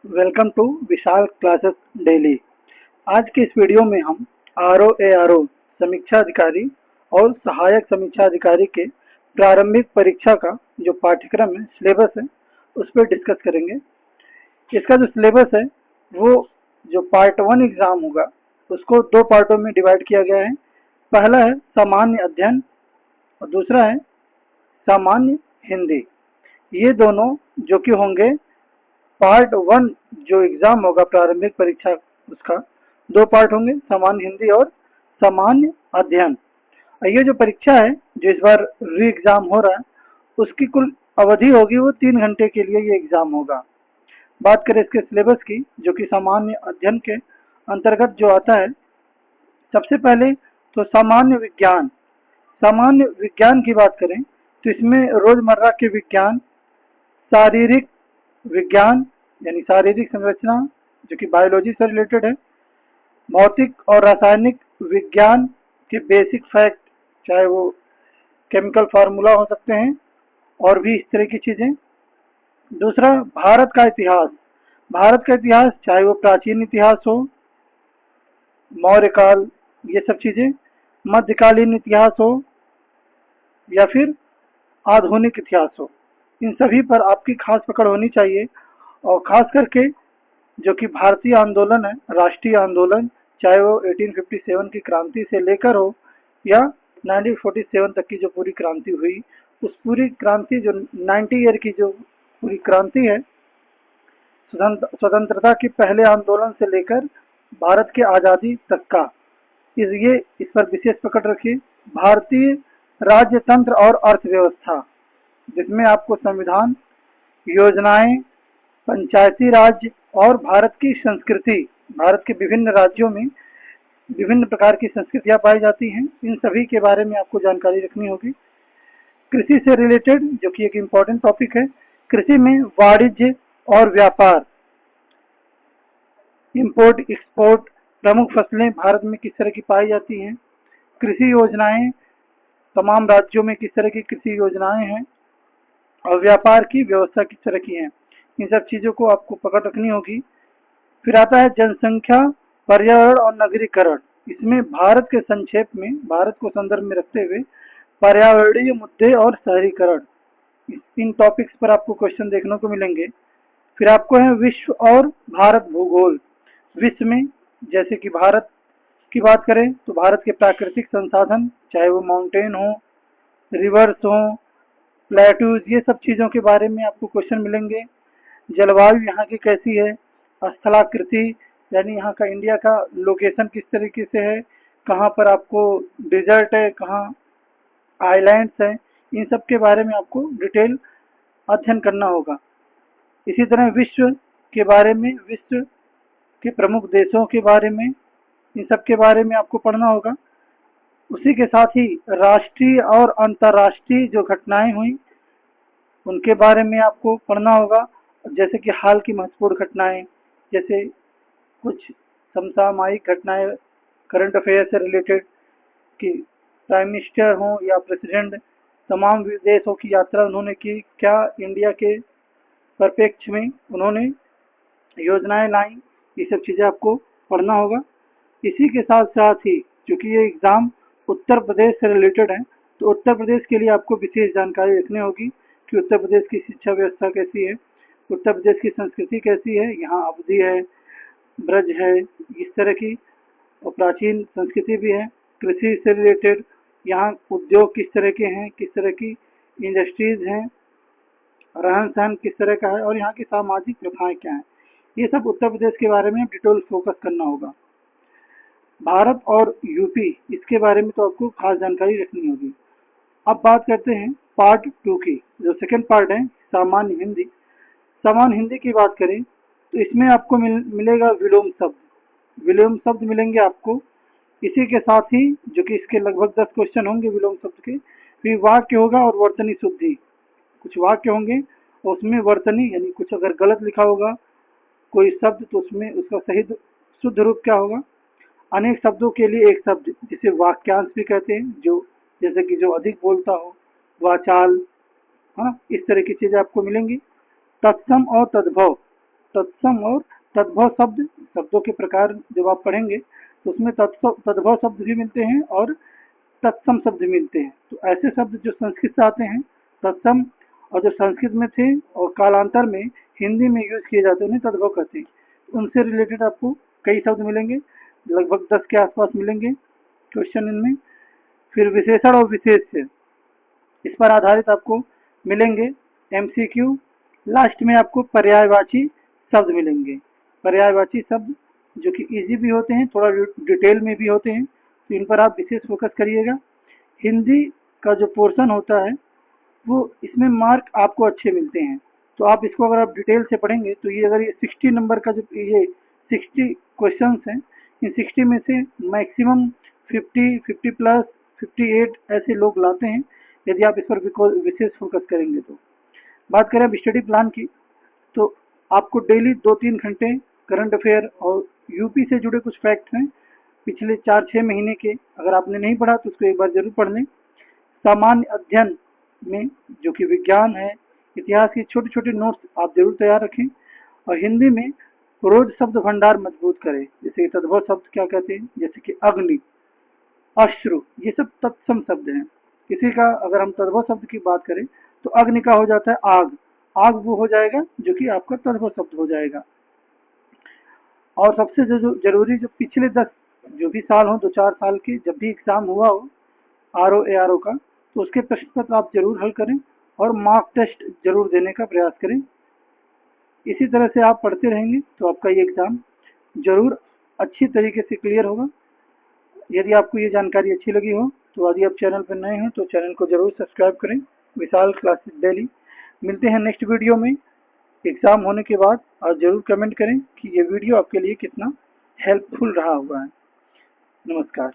Welcome to Vishal classes daily. आज के इस वीडियो में हम RO समीक्षा अधिकारी और सहायक समीक्षा अधिकारी के प्रारंभिक परीक्षा का जो पाठ्यक्रम है, सिलेबस है, उस पर डिस्कस करेंगे। इसका जो सिलेबस है वो जो पार्ट 1 एग्जाम होगा उसको दो पार्टों में डिवाइड किया गया है। पहला है सामान्य अध्ययन और दूसरा है सामान्य हिंदी। ये दोनों जो कि होंगे पार्ट 1 जो एग्जाम होगा प्रारंभिक परीक्षा, उसका दो पार्ट होंगे, सामान्य हिंदी और सामान्य अध्ययन। और ये जो परीक्षा है जो इस बार री एग्जाम हो रहा है उसकी कुल अवधि होगी वो 3 घंटे के लिए ये एग्जाम होगा। बात करें इसके सिलेबस की जो कि सामान्य अध्ययन के अंतर्गत जो आता है, सबसे पहले तो सामान्य विज्ञान की बात करें तो इसमें रोजमर्रा के विज्ञान, शारीरिक विज्ञान यानी शारीरिक संरचना जो कि बायोलॉजी से रिलेटेड है, भौतिक और रासायनिक विज्ञान के बेसिक फैक्ट, चाहे वो केमिकल फार्मूला हो सकते हैं और भी इस तरह की चीजें। दूसरा भारत का इतिहास चाहे वो प्राचीन इतिहास हो, मौर्य काल, ये सब चीजें, मध्यकालीन इतिहास हो या फिर आधुनिक इतिहास हो, इन सभी पर आपकी खास पकड़ होनी चाहिए। और खास करके जो कि भारतीय आंदोलन है, राष्ट्रीय आंदोलन, चाहे वो 1857 की क्रांति से लेकर हो या 1947 तक की जो पूरी क्रांति हुई, उस पूरी क्रांति जो 90 ईयर की जो पूरी क्रांति है, स्वतंत्रता के पहले आंदोलन से लेकर भारत के आज़ादी तक का, इस पर विशेष पकड़ रखिए। भारतीय राज्य तंत्र और अर्थव्यवस्था, जिसमें आपको संविधान, योजनाएं, पंचायती राज और भारत की संस्कृति, भारत के विभिन्न राज्यों में विभिन्न प्रकार की संस्कृतियां पाई जाती हैं, इन सभी के बारे में आपको जानकारी रखनी होगी। कृषि से रिलेटेड जो कि एक इम्पोर्टेंट टॉपिक है, कृषि में वाणिज्य और व्यापार, इंपोर्ट एक्सपोर्ट, प्रमुख फसलें भारत में किस तरह की पाई जाती हैं, कृषि योजनाएं, तमाम राज्यों में किस तरह की कृषि योजनाएं हैं और व्यापार की व्यवस्था किस तरह की है, इन सब चीजों को आपको पकड़ रखनी होगी। फिर आता है जनसंख्या, पर्यावरण और नगरीकरण। इसमें भारत के संक्षेप में, भारत को संदर्भ में रखते हुए पर्यावरणीय मुद्दे और शहरीकरण, इन टॉपिक्स पर आपको क्वेश्चन देखने को मिलेंगे। फिर आपको है विश्व और भारत भूगोल। विश्व में जैसे कि भारत की बात करें तो भारत के प्राकृतिक संसाधन, चाहे वो माउंटेन हो, रिवर्स हो, प्लेटूज, ये सब चीज़ों के बारे में आपको क्वेश्चन मिलेंगे। जलवायु यहाँ की कैसी है, स्थलाकृति यानी यहाँ का इंडिया का लोकेशन किस तरीके से है, कहाँ पर आपको डिजर्ट है, कहाँ आइलैंड्स हैं, इन सब के बारे में आपको डिटेल अध्ययन करना होगा। इसी तरह विश्व के बारे में, विश्व के प्रमुख देशों के बारे में, इन सब के बारे में आपको पढ़ना होगा। उसी के साथ ही राष्ट्रीय और अंतर्राष्ट्रीय जो घटनाएं हुई उनके बारे में आपको पढ़ना होगा, जैसे कि हाल की महत्वपूर्ण घटनाएं, जैसे कुछ समसामयिक घटनाएं, करंट अफेयर से रिलेटेड कि प्राइम मिनिस्टर हो या प्रेसिडेंट, तमाम देशों की यात्रा उन्होंने की, क्या इंडिया के परिप्रेक्ष्य में उन्होंने योजनाएं लाई, ये सब चीज़ें आपको पढ़ना होगा। इसी के साथ साथ ही चूँकि ये एग्ज़ाम उत्तर प्रदेश से रिलेटेड है, तो उत्तर प्रदेश के लिए आपको विशेष जानकारी रखनी होगी कि उत्तर प्रदेश की शिक्षा व्यवस्था कैसी है, उत्तर प्रदेश की संस्कृति कैसी है, यहाँ अवधी है, ब्रज है, इस तरह की, और प्राचीन संस्कृति भी है। कृषि से रिलेटेड यहाँ उद्योग किस तरह के हैं, किस तरह की इंडस्ट्रीज हैं, रहन सहन किस तरह का है और यहाँ की सामाजिक प्रथाएं क्या हैं, ये सब उत्तर प्रदेश के बारे में डिटेल फोकस करना होगा। भारत और यूपी, इसके बारे में तो आपको खास जानकारी रखनी होगी। अब बात करते हैं पार्ट 2 की, जो सेकंड पार्ट है सामान्य हिंदी। सामान्य हिंदी की बात करें तो इसमें आपको मिलेगा विलोम शब्द मिलेंगे आपको। इसी के साथ ही जो कि इसके लगभग 10 क्वेश्चन होंगे विलोम शब्द के। फिर वाक्य होगा और वर्तनी शुद्धि, कुछ वाक्य होंगे और उसमें वर्तनी यानी कुछ अगर गलत लिखा होगा कोई शब्द तो उसमें उसका सही शुद्ध रूप क्या होगा। अनेक शब्दों के लिए एक शब्द जिसे वाक्यांश भी कहते हैं, जो जैसे कि जो अधिक बोलता हो, वाचाल, हाँ, इस तरह की चीजें आपको मिलेंगी। तत्सम और तद्भव, तत्सम और तद्भव शब्दों के प्रकार जब आप पढ़ेंगे तो उसमें तद्भव शब्द भी मिलते हैं और तत्सम शब्द मिलते हैं। तो ऐसे शब्द जो संस्कृत से आते हैं तत्सम, और जो संस्कृत में थे और कालांतर में हिंदी में यूज किए जाते हैं उन्हें तद्भव कहते हैं। उनसे रिलेटेड आपको कई शब्द मिलेंगे, लगभग 10 के आसपास मिलेंगे क्वेश्चन इनमें। फिर विशेषण और विशेष्य, इस पर आधारित आपको मिलेंगे MCQ। लास्ट में आपको पर्यायवाची शब्द मिलेंगे। पर्यायवाची शब्द जो कि इजी भी होते हैं, थोड़ा डिटेल में भी होते हैं, तो इन पर आप विशेष फोकस करिएगा। हिंदी का जो पोर्शन होता है वो इसमें मार्क आपको अच्छे मिलते हैं, तो आप इसको अगर आप डिटेल से पढ़ेंगे तो ये अगर ये 60 नंबर का जो ये 60 क्वेश्चंस हैं, इन 60 में से मैक्सिमम 50, 50 प्लस 58 ऐसे लोग लाते हैं यदि आप इस पर विशेष फोकस करेंगे। तो बात करें अब स्टडी प्लान की, तो आपको डेली 2-3 घंटे करंट अफेयर और यूपी से जुड़े कुछ फैक्ट्स हैं पिछले 4-6 महीने के, अगर आपने नहीं पढ़ा तो उसको एक बार जरूर पढ़ लें। सामान्य अध्ययन में जो कि विज्ञान है, इतिहास की छोटे छोटे नोट्स आप जरूर तैयार रखें। और हिंदी में रोज शब्द भंडार मजबूत करें, जैसे तद्भव शब्द क्या कहते हैं, जैसे कि अग्नि, अश्रु, ये सब तत्सम शब्द हैं। किसी का अगर हम तद्भव शब्द की बात करें तो अग्नि का हो जाता है आग, आग वो हो जाएगा जो कि आपका तद्भव शब्द हो जाएगा। और सबसे जो जरूरी, जो पिछले 10 जो भी साल हो, 2-4 साल के, जब भी एग्जाम हुआ हो RO ARO का, तो उसके प्रश्न पत्र आप जरूर हल करें और मार्क टेस्ट जरूर देने का प्रयास करें। इसी तरह से आप पढ़ते रहेंगे तो आपका ये एग्जाम जरूर अच्छी तरीके से क्लियर होगा। यदि आपको ये जानकारी अच्छी लगी हो तो यदि आप चैनल पर नए हैं तो चैनल को जरूर सब्सक्राइब करें। विशाल क्लासेस डेली। मिलते हैं नेक्स्ट वीडियो में एग्जाम होने के बाद, और जरूर कमेंट करें कि ये वीडियो आपके लिए कितना हेल्पफुल रहा हुआ है। नमस्कार।